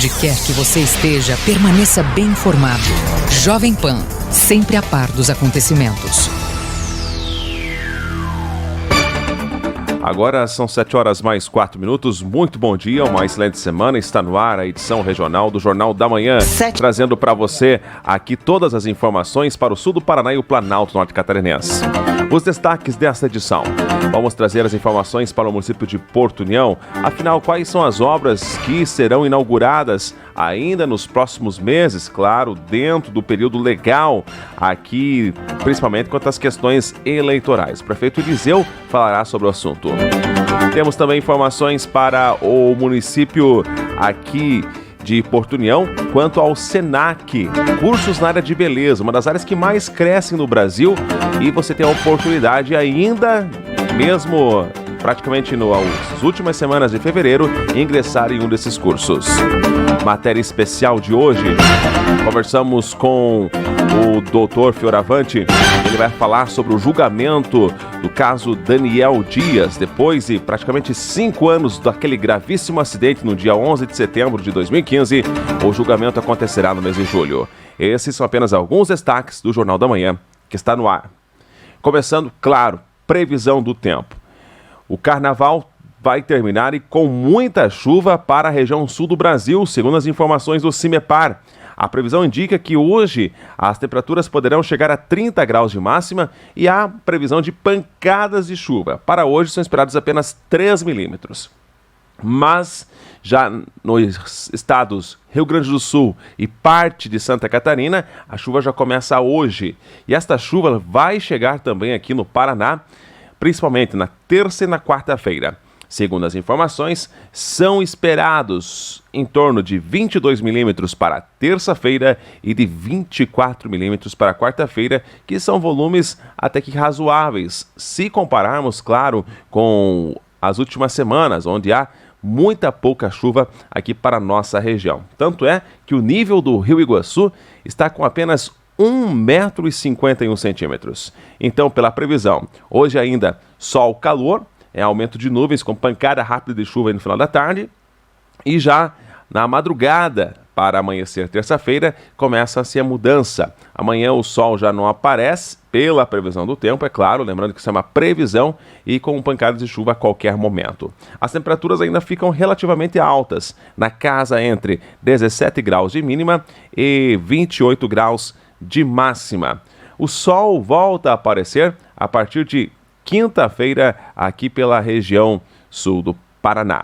Onde quer que você esteja, permaneça bem informado. Jovem Pan, sempre a par dos acontecimentos. Agora são 7h mais 4. Muito bom dia, uma excelente semana. Está no ar a edição regional do Jornal da Manhã, trazendo para você aqui todas as informações para o sul do Paraná e o Planalto Norte Catarinense. Os destaques desta edição. Vamos trazer as informações para o município de Porto União. Afinal, quais são as obras que serão inauguradas ainda nos próximos meses, claro, dentro do período legal aqui, principalmente quanto às questões eleitorais. O prefeito Eliseu falará sobre o assunto. Temos também informações para o município aqui de Porto União quanto ao SENAC, cursos na área de beleza, uma das áreas que mais crescem no Brasil, e você tem a oportunidade ainda, mesmo praticamente nas últimas semanas de fevereiro, ingressar em um desses cursos. Matéria especial de hoje, conversamos com o doutor Fioravante. Ele vai falar sobre o julgamento do caso Daniel Dias, depois de praticamente 5 anos daquele gravíssimo acidente no dia 11 de setembro de 2015. O julgamento acontecerá no mês de julho. Esses são apenas alguns destaques do Jornal da Manhã, que está no ar. Começando, claro, previsão do tempo. O carnaval vai terminar e com muita chuva para a região sul do Brasil, segundo as informações do CIMEPAR. A previsão indica que hoje as temperaturas poderão chegar a 30 graus de máxima e há previsão de pancadas de chuva. Para hoje são esperados apenas 3 milímetros. Mas já nos estados Rio Grande do Sul e parte de Santa Catarina, a chuva já começa hoje. E esta chuva vai chegar também aqui no Paraná, principalmente na terça e na quarta-feira. Segundo as informações, são esperados em torno de 22 milímetros para terça-feira e de 24 milímetros para quarta-feira, que são volumes até que razoáveis, se compararmos, claro, com as últimas semanas, onde há muita pouca chuva aqui para a nossa região. Tanto é que o nível do Rio Iguaçu está com apenas 1,51 m. Então, pela previsão, hoje ainda sol, calor, aumento de nuvens com pancada rápida de chuva no final da tarde, e já na madrugada para amanhecer terça-feira começa-se a mudança. Amanhã o sol já não aparece, pela previsão do tempo, é claro, lembrando que isso é uma previsão e com pancadas de chuva a qualquer momento. As temperaturas ainda ficam relativamente altas, na casa entre 17 graus de mínima e 28 graus de máxima. O sol volta a aparecer a partir de quinta-feira aqui pela região sul do Paraná.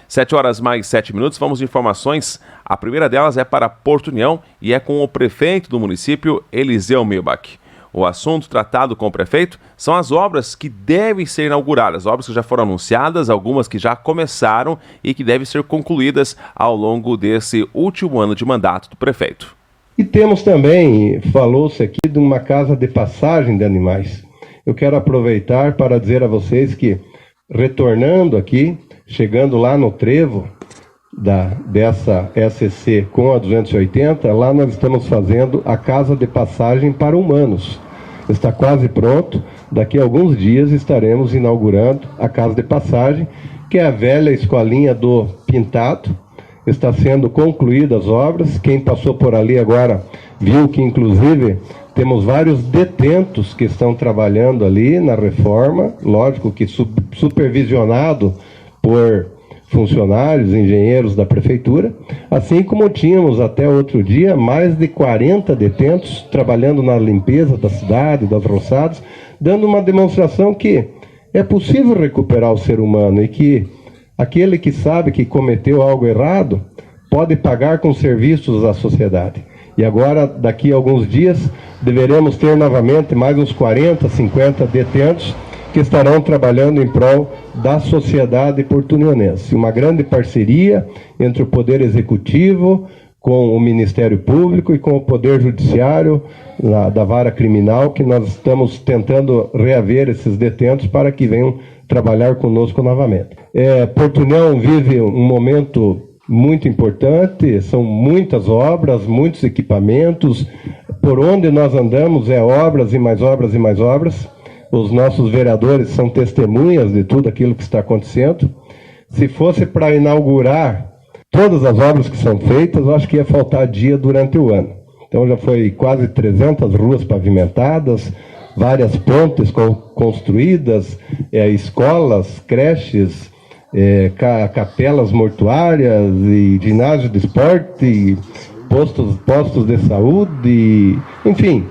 7h mais 7, vamos de informações. A primeira delas é para Porto União e é com o prefeito do município, Eliseu Milbach. O assunto tratado com o prefeito são as obras que devem ser inauguradas, obras que já foram anunciadas, algumas que já começaram e que devem ser concluídas ao longo desse último ano de mandato do prefeito. E temos também, falou-se aqui de uma casa de passagem de animais. Eu quero aproveitar para dizer a vocês que, retornando aqui, chegando lá no trevo dessa SCC com a 280, lá nós estamos fazendo a casa de passagem para humanos. Está quase pronto, daqui a alguns dias estaremos inaugurando a casa de passagem, que é a velha escolinha do Pintado. Está sendo concluídas as obras, quem passou por ali agora viu que inclusive temos vários detentos que estão trabalhando ali na reforma, lógico que supervisionado por funcionários, engenheiros da prefeitura, assim como tínhamos até outro dia mais de 40 detentos trabalhando na limpeza da cidade, das roçadas, dando uma demonstração que é possível recuperar o ser humano e que aquele que sabe que cometeu algo errado pode pagar com serviços à sociedade. E agora, daqui a alguns dias, deveremos ter novamente mais uns 40, 50 detentos que estarão trabalhando em prol da sociedade porto-unianense. Uma grande parceria entre o Poder Executivo, com o Ministério Público e com o Poder Judiciário da Vara Criminal, que nós estamos tentando reaver esses detentos para que venham trabalhar conosco novamente. Porto União vive um momento muito importante, são muitas obras, muitos equipamentos, por onde nós andamos obras e mais obras e mais obras. Os nossos vereadores são testemunhas de tudo aquilo que está acontecendo. Se fosse para inaugurar todas as obras que são feitas, eu acho que ia faltar dia durante o ano. Então já foi quase 300 ruas pavimentadas, várias pontes construídas, escolas, creches, capelas mortuárias e ginásio de esporte, postos de saúde, enfim,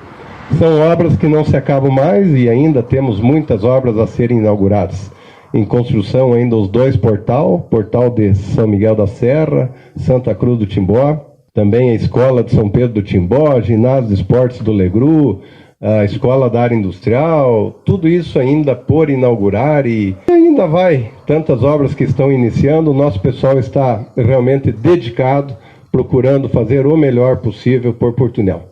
são obras que não se acabam mais e ainda temos muitas obras a serem inauguradas. Em construção ainda os 2 portal de São Miguel da Serra, Santa Cruz do Timbó, também a Escola de São Pedro do Timbó, Ginásio de Esportes do Legru, a Escola da Área Industrial, tudo isso ainda por inaugurar e ainda vai. Tantas obras que estão iniciando, o nosso pessoal está realmente dedicado, procurando fazer o melhor possível por Portunhol.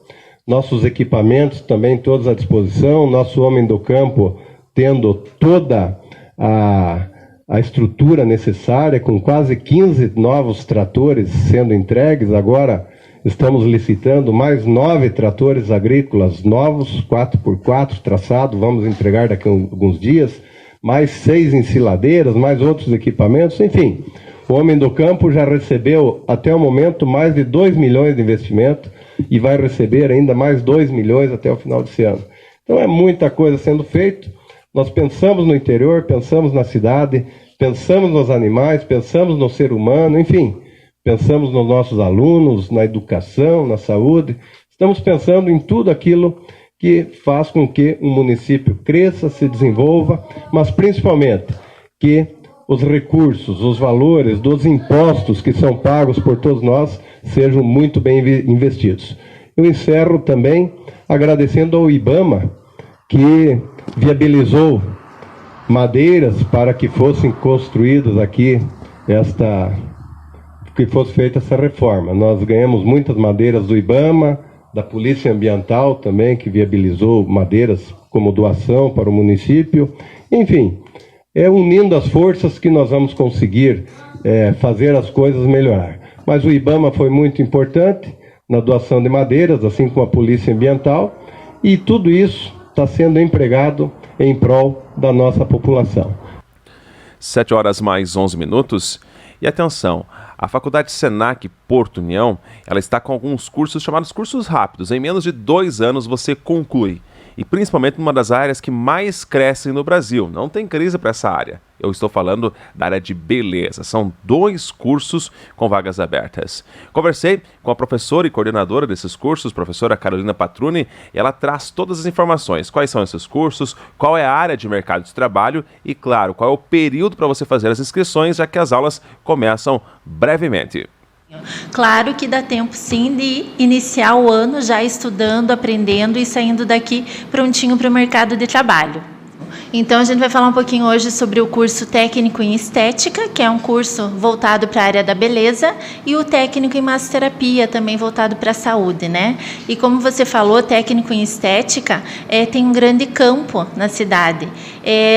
Nossos equipamentos também todos à disposição, nosso homem do campo tendo toda a estrutura necessária, com quase 15 novos tratores sendo entregues. Agora estamos licitando mais 9 tratores agrícolas novos, 4x4 traçado, vamos entregar daqui a alguns dias, mais 6 ensiladeiras, mais outros equipamentos, enfim. O homem do campo já recebeu, até o momento, mais de 2 milhões de investimento e vai receber ainda mais 2 milhões até o final desse ano. Então é muita coisa sendo feita. Nós pensamos no interior, pensamos na cidade, pensamos nos animais, pensamos no ser humano, enfim, pensamos nos nossos alunos, na educação, na saúde. Estamos pensando em tudo aquilo que faz com que um município cresça, se desenvolva, mas principalmente que os recursos, os valores dos impostos que são pagos por todos nós sejam muito bem investidos. Eu encerro também agradecendo ao IBAMA, que viabilizou madeiras para que fossem construídas aqui, que fosse feita essa reforma. Nós ganhamos muitas madeiras do IBAMA, da Polícia Ambiental também, que viabilizou madeiras como doação para o município. Enfim, unindo as forças que nós vamos conseguir fazer as coisas melhorar. Mas o IBAMA foi muito importante na doação de madeiras, assim como a Polícia Ambiental, e tudo isso está sendo empregado em prol da nossa população. 7h mais 11. E atenção, a Faculdade Senac Porto União, ela está com alguns cursos chamados cursos rápidos. Em menos de 2 anos você conclui. E principalmente numa das áreas que mais crescem no Brasil. Não tem crise para essa área. Eu estou falando da área de beleza. São 2 cursos com vagas abertas. Conversei com a professora e coordenadora desses cursos, professora Carolina Patruni, e ela traz todas as informações. Quais são esses cursos, qual é a área de mercado de trabalho e, claro, qual é o período para você fazer as inscrições, já que as aulas começam brevemente. Claro que dá tempo sim de iniciar o ano já estudando, aprendendo e saindo daqui prontinho para o mercado de trabalho. Então a gente vai falar um pouquinho hoje sobre o curso técnico em estética, que é um curso voltado para a área da beleza, e o técnico em massoterapia, também voltado para a saúde, né? E como você falou, técnico em estética tem um grande campo na cidade.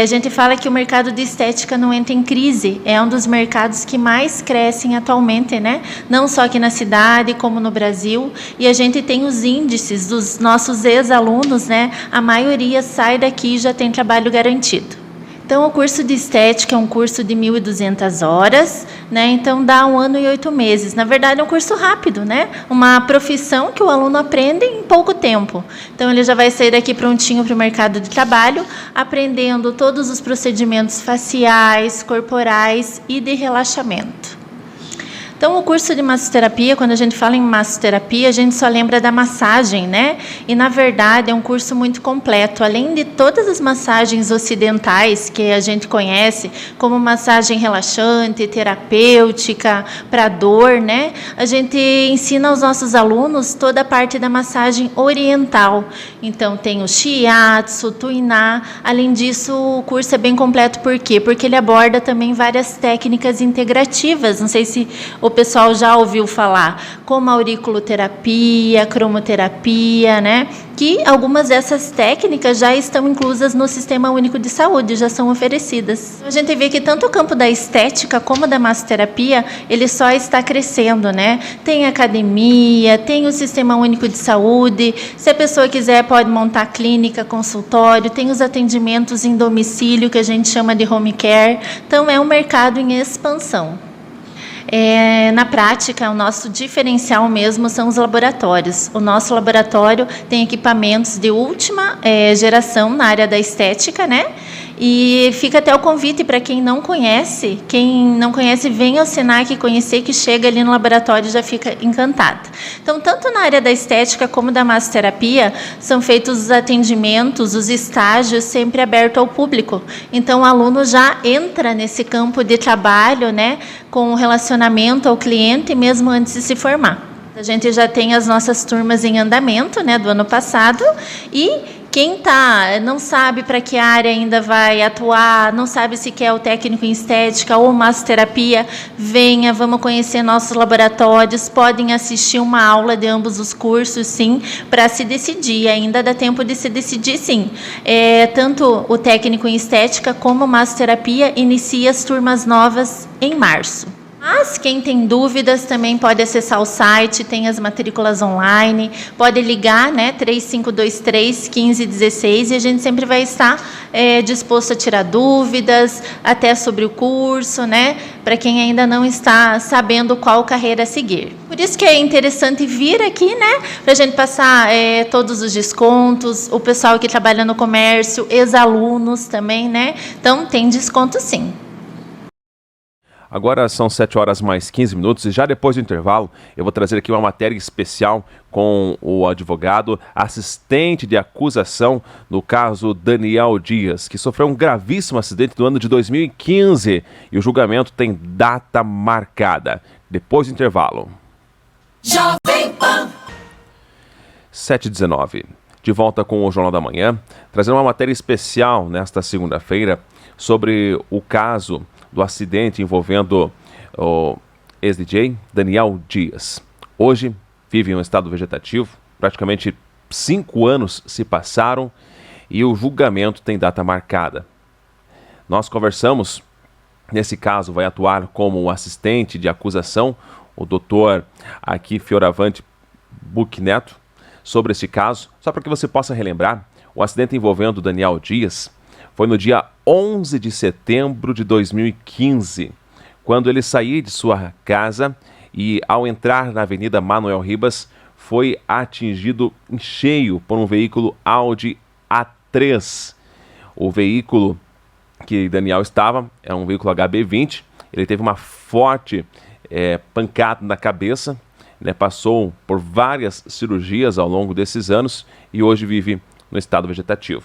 A gente fala que o mercado de estética não entra em crise, é um dos mercados que mais crescem atualmente, né? Não só aqui na cidade, como no Brasil, e a gente tem os índices dos nossos ex-alunos, né? A maioria sai daqui e já tem trabalho garantido. Então, o curso de estética é um curso de 1.200 horas, né? Então, dá 1 ano e 8 meses. Na verdade, é um curso rápido, né? Uma profissão que o aluno aprende em pouco tempo. Então, ele já vai sair daqui prontinho para o mercado de trabalho, aprendendo todos os procedimentos faciais, corporais e de relaxamento. Então, o curso de massoterapia, quando a gente fala em massoterapia, a gente só lembra da massagem, né? E, na verdade, é um curso muito completo. Além de todas as massagens ocidentais que a gente conhece, como massagem relaxante, terapêutica, para dor, né? A gente ensina aos nossos alunos toda a parte da massagem oriental. Então, tem o shiatsu, o tuiná. Além disso, o curso é bem completo. Por quê? Porque ele aborda também várias técnicas integrativas. Não sei se o pessoal já ouviu falar, como a auriculoterapia, cromoterapia, né? Que algumas dessas técnicas já estão inclusas no Sistema Único de Saúde, já são oferecidas. A gente vê que tanto o campo da estética como da massoterapia, ele só está crescendo, né? Tem academia, tem o Sistema Único de Saúde, se a pessoa quiser pode montar clínica, consultório, tem os atendimentos em domicílio, que a gente chama de home care, então é um mercado em expansão. Na prática, o nosso diferencial mesmo são os laboratórios. O nosso laboratório tem equipamentos de última geração na área da estética, né? E fica até o convite para quem não conhece, vem ao Senac conhecer, que chega ali no laboratório e já fica encantado. Então, tanto na área da estética como da massoterapia, são feitos os atendimentos, os estágios sempre abertos ao público. Então, o aluno já entra nesse campo de trabalho, né, com o relacionamento ao cliente, mesmo antes de se formar. A gente já tem as nossas turmas em andamento, né, do ano passado, e quem não sabe para que área ainda vai atuar, não sabe se quer o técnico em estética ou massoterapia, venha, vamos conhecer nossos laboratórios, podem assistir uma aula de ambos os cursos, sim, para se decidir. Ainda dá tempo de se decidir, sim. Tanto o técnico em estética como massoterapia inicia as turmas novas em março. Mas quem tem dúvidas também pode acessar o site, tem as matrículas online, pode ligar, né, 3523-1516, e a gente sempre vai estar disposto a tirar dúvidas, até sobre o curso, né, para quem ainda não está sabendo qual carreira seguir. Por isso que é interessante vir aqui, né, para a gente passar todos os descontos, o pessoal que trabalha no comércio, ex-alunos também, né, então tem desconto sim. Agora são 7 horas mais 15 minutos e já depois do intervalo eu vou trazer aqui uma matéria especial com o advogado assistente de acusação no caso Daniel Dias, que sofreu um gravíssimo acidente no ano de 2015 e o julgamento tem data marcada. Depois do intervalo. Jovem Pan. 7h19. De volta com o Jornal da Manhã, trazendo uma matéria especial nesta segunda-feira sobre o caso do acidente envolvendo o ex-DJ Daniel Dias. Hoje vive em um estado vegetativo, praticamente 5 anos se passaram e o julgamento tem data marcada. Nós conversamos, nesse caso vai atuar como assistente de acusação, o doutor aqui Fioravante Bucneto, sobre esse caso, só para que você possa relembrar, o acidente envolvendo Daniel Dias foi no dia 11 de setembro de 2015, quando ele saía de sua casa e, ao entrar na Avenida Manuel Ribas, foi atingido em cheio por um veículo Audi A3. O veículo que Daniel estava é um veículo HB20, ele teve uma forte pancada na cabeça, né, passou por várias cirurgias ao longo desses anos e hoje vive no estado vegetativo.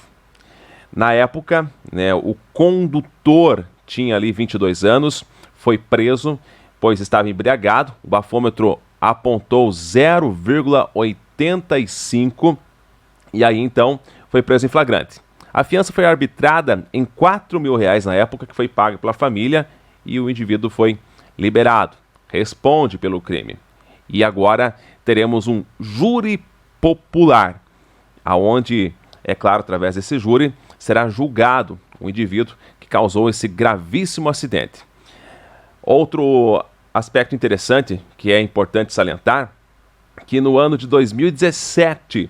Na época, né, o condutor tinha ali 22 anos, foi preso, pois estava embriagado, o bafômetro apontou 0,85 e aí então foi preso em flagrante. A fiança foi arbitrada em R$4.000 na época, que foi paga pela família e o indivíduo foi liberado, responde pelo crime. E agora teremos um júri popular, aonde, é claro, através desse júri, será julgado o indivíduo que causou esse gravíssimo acidente. Outro aspecto interessante, que é importante salientar, que no ano de 2017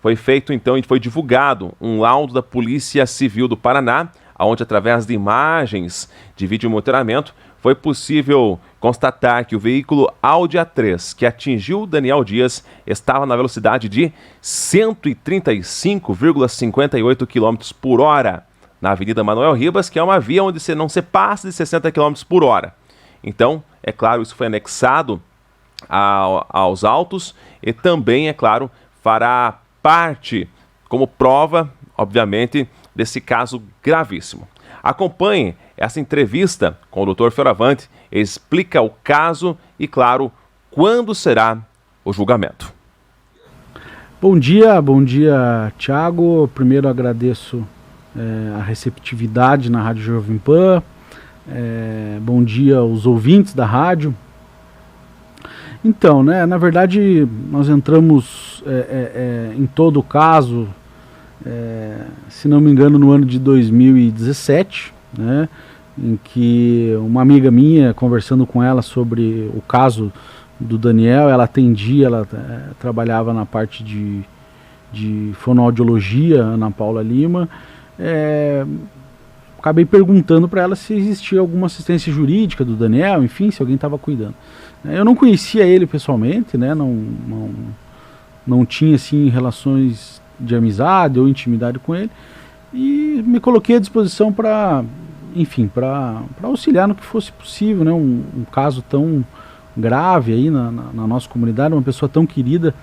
foi feito então e foi divulgado um laudo da Polícia Civil do Paraná, onde através de imagens de vídeo monitoramento foi possível constatar que o veículo Audi A3 que atingiu Daniel Dias estava na velocidade de 135,58 km por hora na Avenida Manuel Ribas, que é uma via onde você não se passa de 60 km por hora. Então, é claro, isso foi anexado aos autos e também, é claro, fará parte como prova, obviamente, desse caso gravíssimo. Acompanhe essa entrevista com o Dr. Fioravante, explica o caso e, claro, quando será o julgamento. Bom dia, Thiago. Primeiro agradeço a receptividade na Rádio Jovem Pan. Bom dia aos ouvintes da rádio. Então, né, na verdade, nós entramos em todo o caso, se não me engano, no ano de 2017, né, em que uma amiga minha, conversando com ela sobre o caso do Daniel, ela atendia, ela trabalhava na parte de fonoaudiologia, Ana Paula Lima, acabei perguntando para ela se existia alguma assistência jurídica do Daniel, enfim, se alguém estava cuidando. Eu não conhecia ele pessoalmente, né, não tinha assim relações de amizade ou intimidade com ele, e me coloquei à disposição para, enfim, para auxiliar no que fosse possível, né, um caso tão grave aí na nossa comunidade, uma pessoa tão querida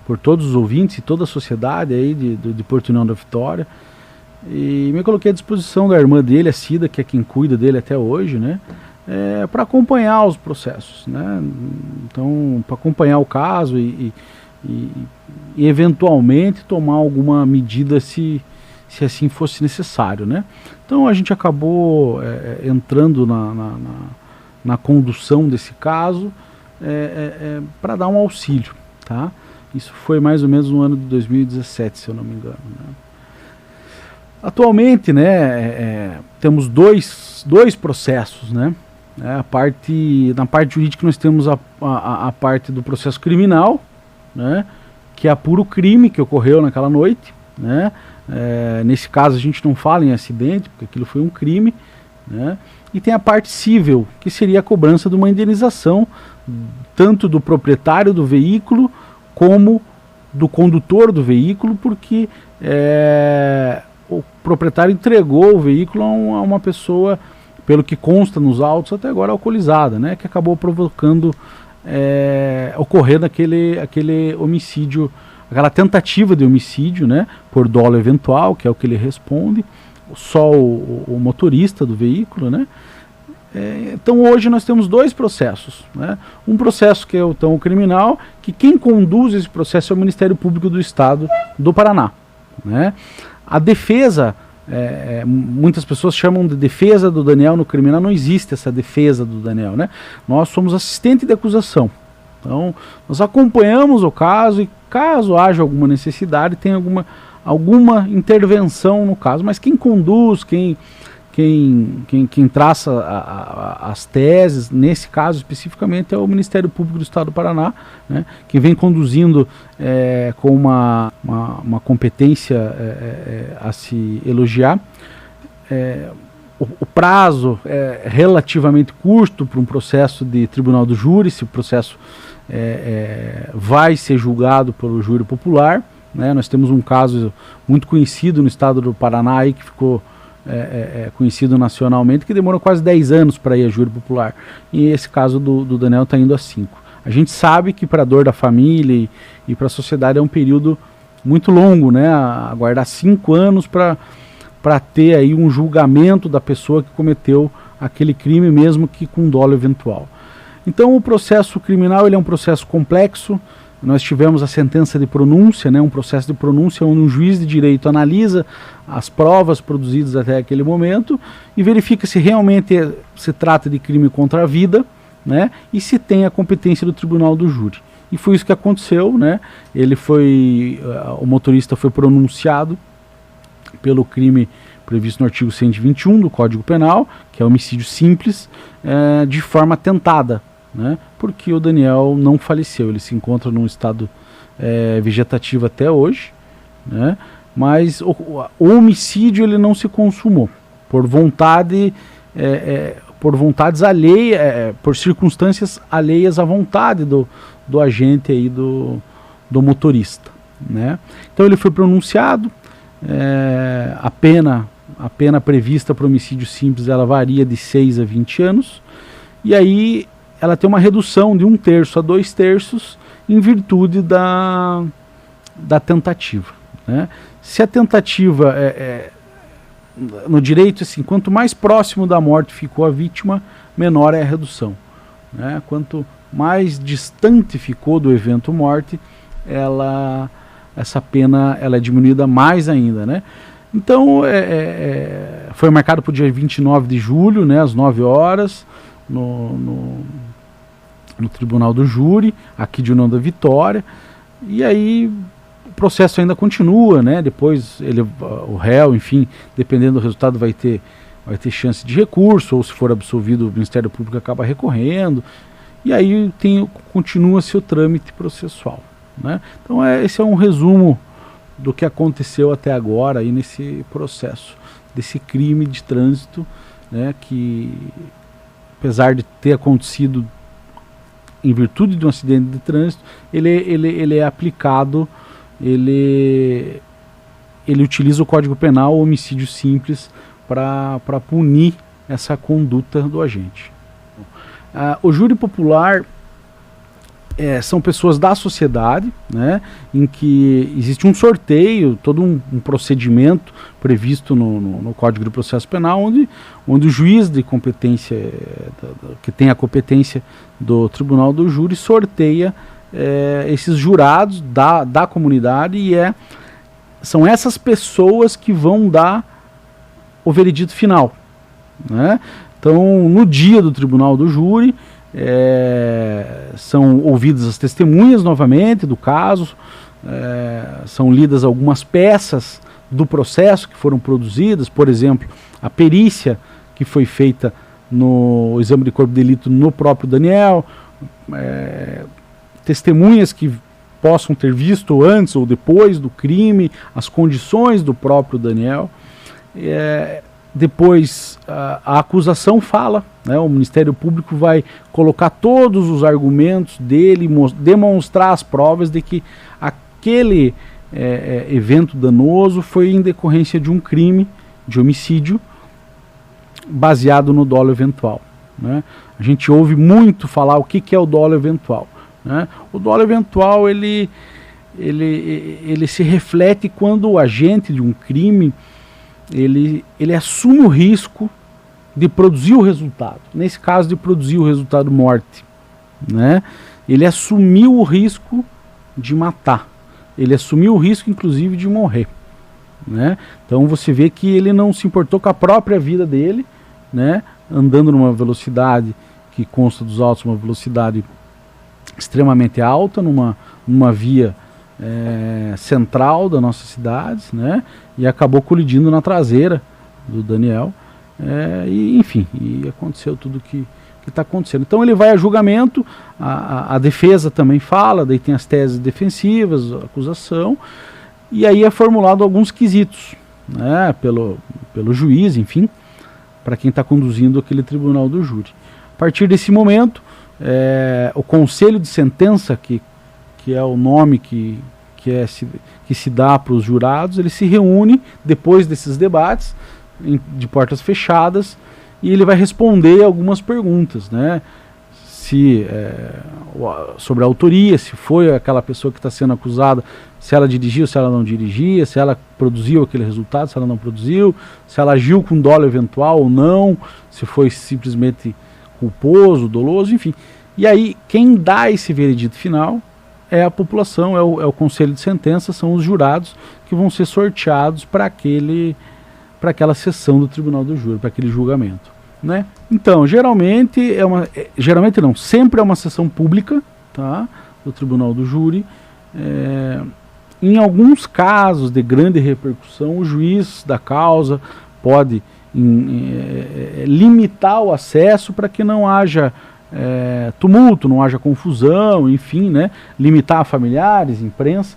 por todos os ouvintes e toda a sociedade aí de Porto União da Vitória. E me coloquei à disposição da irmã dele, a Cida, que é quem cuida dele até hoje, né, para acompanhar os processos, né, então para acompanhar o caso e eventualmente tomar alguma medida se assim fosse necessário, né. Então a gente acabou entrando na condução desse caso para dar um auxílio, tá? Isso foi mais ou menos no ano de 2017, se eu não me engano, né? Atualmente, né, temos dois processos, né? Na parte jurídica nós temos a parte do processo criminal, né, que apura o crime que ocorreu naquela noite, né? Nesse caso a gente não fala em acidente, porque aquilo foi um crime, né? E tem a parte civil, que seria a cobrança de uma indenização, tanto do proprietário do veículo como do condutor do veículo, porque o proprietário entregou o veículo a uma pessoa, pelo que consta nos autos, até agora alcoolizada, né, que acabou provocando, ocorrendo aquele homicídio, aquela tentativa de homicídio, né, por dolo eventual, que é o que ele responde, só o motorista do veículo, né. Então hoje nós temos dois processos, né? Um processo que é o criminal, que quem conduz esse processo é o Ministério Público do Estado do Paraná, né? A defesa, muitas pessoas chamam de defesa do Daniel no criminal, não existe essa defesa do Daniel, né? Nós somos assistente de acusação, então nós acompanhamos o caso e caso haja alguma necessidade, tem alguma intervenção no caso, mas quem conduz, quem traça as teses, nesse caso especificamente, é o Ministério Público do Estado do Paraná, né, que vem conduzindo com uma competência a se elogiar. O prazo é relativamente curto para um processo de tribunal do júri, se o processo vai ser julgado pelo júri popular, né. Nós temos um caso muito conhecido no estado do Paraná aí, que ficou conhecido nacionalmente, que demorou quase 10 anos para ir a júri popular, e esse caso do Daniel está indo a 5. A gente sabe que para a dor da família e para a sociedade é um período muito longo, né, aguardar 5 anos para ter aí um julgamento da pessoa que cometeu aquele crime, mesmo que com dolo eventual. Então o processo criminal ele é um processo complexo. Nós tivemos a sentença de pronúncia, né, um processo de pronúncia onde um juiz de direito analisa as provas produzidas até aquele momento e verifica se realmente se trata de crime contra a vida, né, e se tem a competência do tribunal do júri. E foi isso que aconteceu, né? O motorista foi pronunciado pelo crime previsto no artigo 121 do Código Penal, que é homicídio simples, de forma tentada, né, porque o Daniel não faleceu, ele se encontra num estado vegetativo até hoje, né, mas o homicídio ele não se consumou por vontade, por vontades alheias, por circunstâncias alheias à vontade do agente aí do motorista, né. Então ele foi pronunciado, a pena prevista para homicídio simples ela varia de 6 a 20 anos, e aí ela tem uma redução de 1/3 a 2/3 em virtude da tentativa, né? Se a tentativa no direito, assim, quanto mais próximo da morte ficou a vítima, menor é a redução, né? Quanto mais distante ficou do evento morte, essa pena ela é diminuída mais ainda, né? Então foi marcado para o dia 29 de julho, né, às 9 horas, no tribunal do júri, aqui de União da Vitória, e aí o processo ainda continua, né? Depois o réu, enfim, dependendo do resultado vai ter chance de recurso, ou se for absolvido o Ministério Público acaba recorrendo, e aí continua-se o trâmite processual, né? Então esse é um resumo do que aconteceu até agora aí nesse processo, desse crime de trânsito, né, que, apesar de ter acontecido em virtude de um acidente de trânsito, ele é aplicado, ele utiliza o Código Penal, o homicídio simples, para punir essa conduta do agente. O júri popular são pessoas da sociedade, né, em que existe um sorteio, todo um procedimento previsto no Código de Processo Penal, onde o juiz de competência, que tem a competência do Tribunal do Júri, sorteia esses jurados da comunidade, e são essas pessoas que vão dar o veredito final, né? Então, no dia do Tribunal do Júri, são ouvidas as testemunhas novamente do caso, são lidas algumas peças do processo que foram produzidas, por exemplo, a perícia que foi feita no exame de corpo de delito no próprio Daniel, testemunhas que possam ter visto antes ou depois do crime, as condições do próprio Daniel. Depois a acusação fala, né, o Ministério Público vai colocar todos os argumentos dele, demonstrar as provas de que aquele evento danoso foi em decorrência de um crime, de homicídio, baseado no dolo eventual, né? A gente ouve muito falar o que é o dolo eventual, né? O dolo eventual ele se reflete quando o agente de um crime ele assume o risco de produzir o resultado, nesse caso de produzir o resultado morte, né? Ele assumiu o risco de matar, ele assumiu o risco inclusive de morrer, né? Então você vê que ele não se importou com a própria vida dele, né? Andando numa velocidade que consta dos autos, uma velocidade extremamente alta, numa via central da nossa cidade, né? E acabou colidindo na traseira do Daniel, e enfim, e aconteceu tudo que está acontecendo. Então ele vai a julgamento, a defesa também fala, daí tem as teses defensivas, a acusação, e aí é formulado alguns quesitos, né, pelo juiz, enfim, para quem está conduzindo aquele tribunal do júri. A partir desse momento, o conselho de sentença, que é o nome que se dá para os jurados, ele se reúne depois desses debates, de portas fechadas, e ele vai responder algumas perguntas, né? Sobre a autoria, se foi aquela pessoa que está sendo acusada, se ela dirigiu, se ela não dirigia, se ela produziu aquele resultado, se ela não produziu, se ela agiu com dolo eventual ou não, se foi simplesmente culposo, doloso, enfim. E aí, quem dá esse veredito final é a população, é o conselho de sentença, são os jurados que vão ser sorteados para aquela sessão do Tribunal do Júri, para aquele julgamento, né? Então, sempre é uma sessão pública, tá, do Tribunal do Júri. Em alguns casos de grande repercussão, o juiz da causa pode limitar o acesso para que não haja tumulto, não haja confusão, enfim, né? Limitar a familiares, imprensa.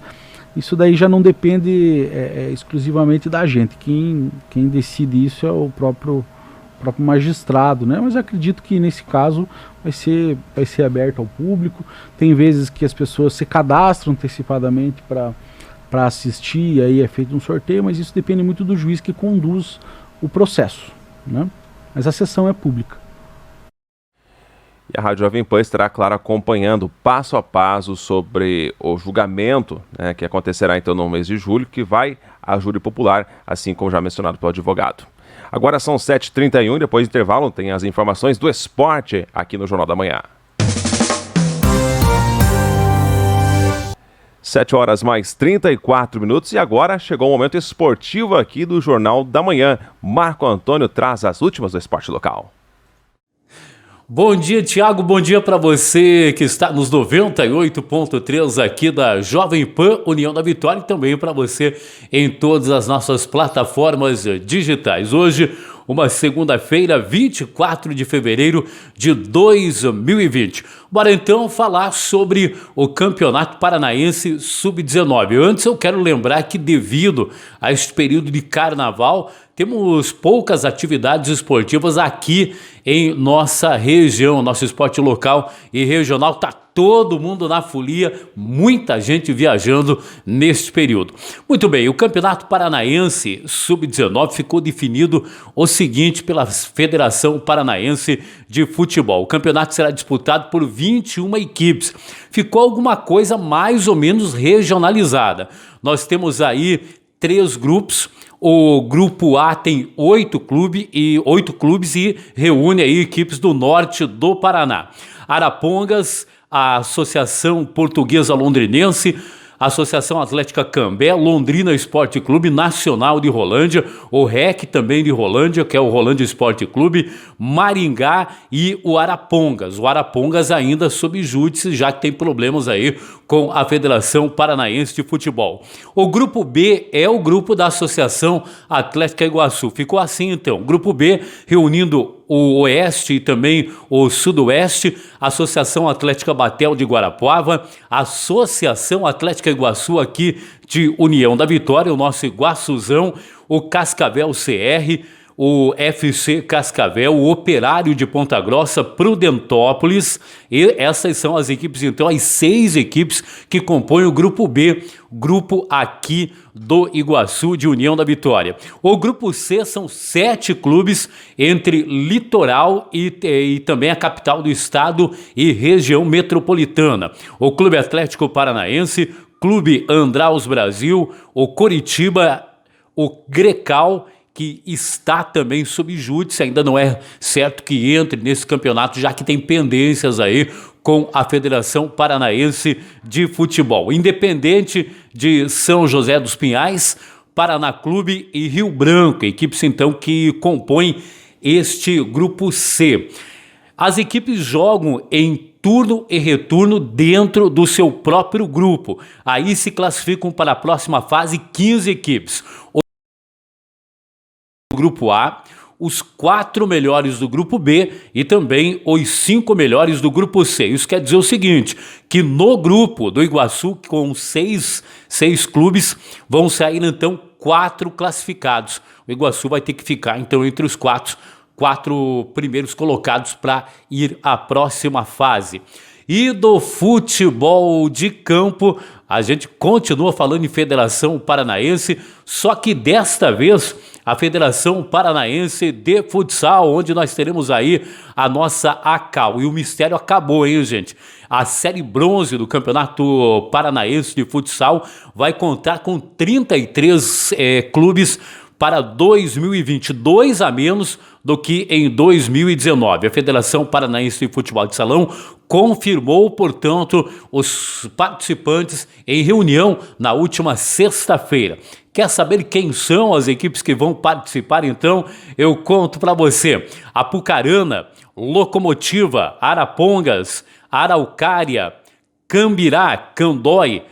Isso daí já não depende exclusivamente da gente. Quem decide isso é o próprio magistrado, né? Mas eu acredito que nesse caso vai ser aberto ao público. Tem vezes que as pessoas se cadastram antecipadamente para assistir, e aí é feito um sorteio, mas isso depende muito do juiz que conduz o processo, né? Mas a sessão é pública. E a Rádio Jovem Pan estará, claro, acompanhando passo a passo sobre o julgamento, né, que acontecerá então no mês de julho, que vai a júri popular, assim como já mencionado pelo advogado. Agora são 7h31 e depois do intervalo tem as informações do esporte aqui no Jornal da Manhã. 7h mais 34 e agora chegou o momento esportivo aqui do Jornal da Manhã. Marco Antônio traz as últimas do esporte local. Bom dia, Thiago, bom dia para você que está nos 98.3 aqui da Jovem Pan União da Vitória, e também para você em todas as nossas plataformas digitais. Hoje, uma segunda-feira, 24 de fevereiro de 2020. Bora então falar sobre o Campeonato Paranaense Sub-19. Antes eu quero lembrar que devido a este período de carnaval, temos poucas atividades esportivas aqui em nossa região, nosso esporte local e regional. Tá todo mundo na folia, muita gente viajando neste período. Muito bem, o Campeonato Paranaense Sub-19 ficou definido o seguinte pela Federação Paranaense de Futebol. O campeonato será disputado por 21 equipes. Ficou alguma coisa mais ou menos regionalizada. Nós temos aí 3 grupos. O grupo A tem 8 clubes e reúne aí equipes do norte do Paraná. Arapongas, a Associação Portuguesa Londrinense, Associação Atlética Cambé, Londrina Esporte Clube, Nacional de Rolândia, o REC também de Rolândia, que é o Rolândia Esporte Clube, Maringá e o Arapongas. O Arapongas ainda sob júdice, já que tem problemas aí com a Federação Paranaense de Futebol. O grupo B é o grupo da Associação Atlética Iguaçu. Ficou assim então, grupo B reunindo o Oeste e também o Sudoeste, Associação Atlética Batel de Guarapuava, Associação Atlética Iguaçu aqui de União da Vitória, o nosso Iguaçuzão, o Cascavel CR, o FC Cascavel, o Operário de Ponta Grossa, Prudentópolis, e essas são as equipes, então, as 6 equipes que compõem o grupo B, grupo aqui do Iguaçu de União da Vitória. O grupo C são 7 clubes entre litoral e também a capital do estado e região metropolitana. O Clube Atlético Paranaense, Clube Andraus Brasil, o Coritiba, o Grecal, que está também sob júdice, ainda não é certo que entre nesse campeonato, já que tem pendências aí com a Federação Paranaense de Futebol. Independente de São José dos Pinhais, Paraná Clube e Rio Branco, equipes então que compõem este grupo C. As equipes jogam em turno e retorno dentro do seu próprio grupo. Aí se classificam para a próxima fase 15 equipes. Grupo A, os 4 melhores do grupo B e também os 5 melhores do grupo C. Isso quer dizer o seguinte, que no grupo do Iguaçu, com 6 clubes, vão sair então 4 classificados. O Iguaçu vai ter que ficar então entre os 4 primeiros colocados para ir à próxima fase. E do futebol de campo, a gente continua falando em Federação Paranaense, só que desta vez a Federação Paranaense de Futsal, onde nós teremos aí a nossa ACAL. E o mistério acabou, hein, gente? A série bronze do Campeonato Paranaense de Futsal vai contar com 33 clubes para 2022 a menos do que em 2019. A Federação Paranaense de Futebol de Salão confirmou, portanto, os participantes em reunião na última sexta-feira. Quer saber quem são as equipes que vão participar? Então, eu conto para você. Apucarana, Locomotiva, Arapongas, Araucária, Cambirá, Candói,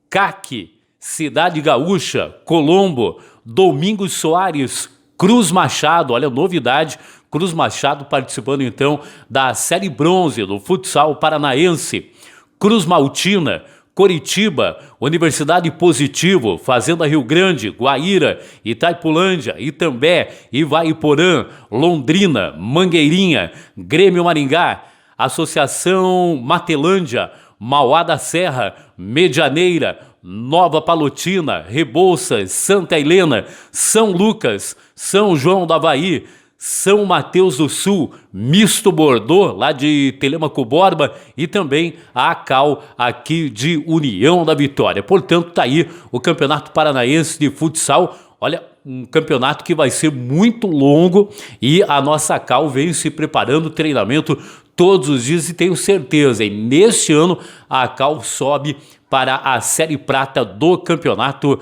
CAC, Cidade Gaúcha, Colombo, Domingos Soares, Cruz Machado, olha a novidade, Cruz Machado participando então da série bronze do futsal paranaense, Cruz Maltina, Coritiba, Universidade Positivo, Fazenda Rio Grande, Guaíra, Itaipulândia, Itambé, Ivaiporã, Londrina, Mangueirinha, Grêmio Maringá, Associação Matelândia, Mauá da Serra, Medianeira, Nova Palotina, Rebouças, Santa Helena, São Lucas, São João do Havaí, São Mateus do Sul, Misto Bordeaux, lá de Telêmaco Borba, e também a ACAL, aqui de União da Vitória. Portanto, tá aí o Campeonato Paranaense de Futsal. Olha, um campeonato que vai ser muito longo e a nossa ACAL vem se preparando, treinamento todos os dias, e tenho certeza, e neste ano a ACAL sobe para a Série Prata do Campeonato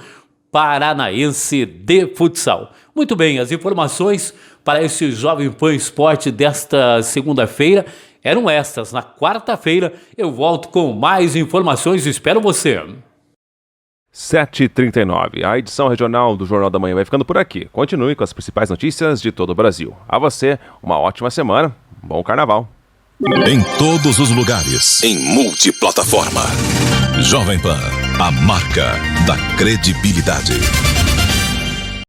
Paranaense de Futsal. Muito bem, as informações para esse Jovem Pan Esporte desta segunda-feira eram estas. Na quarta-feira eu volto com mais informações, espero você. 7h39, a edição regional do Jornal da Manhã vai ficando por aqui. Continue com as principais notícias de todo o Brasil. A você, uma ótima semana, bom carnaval. Em todos os lugares, em multiplataforma. Jovem Pan, a marca da credibilidade.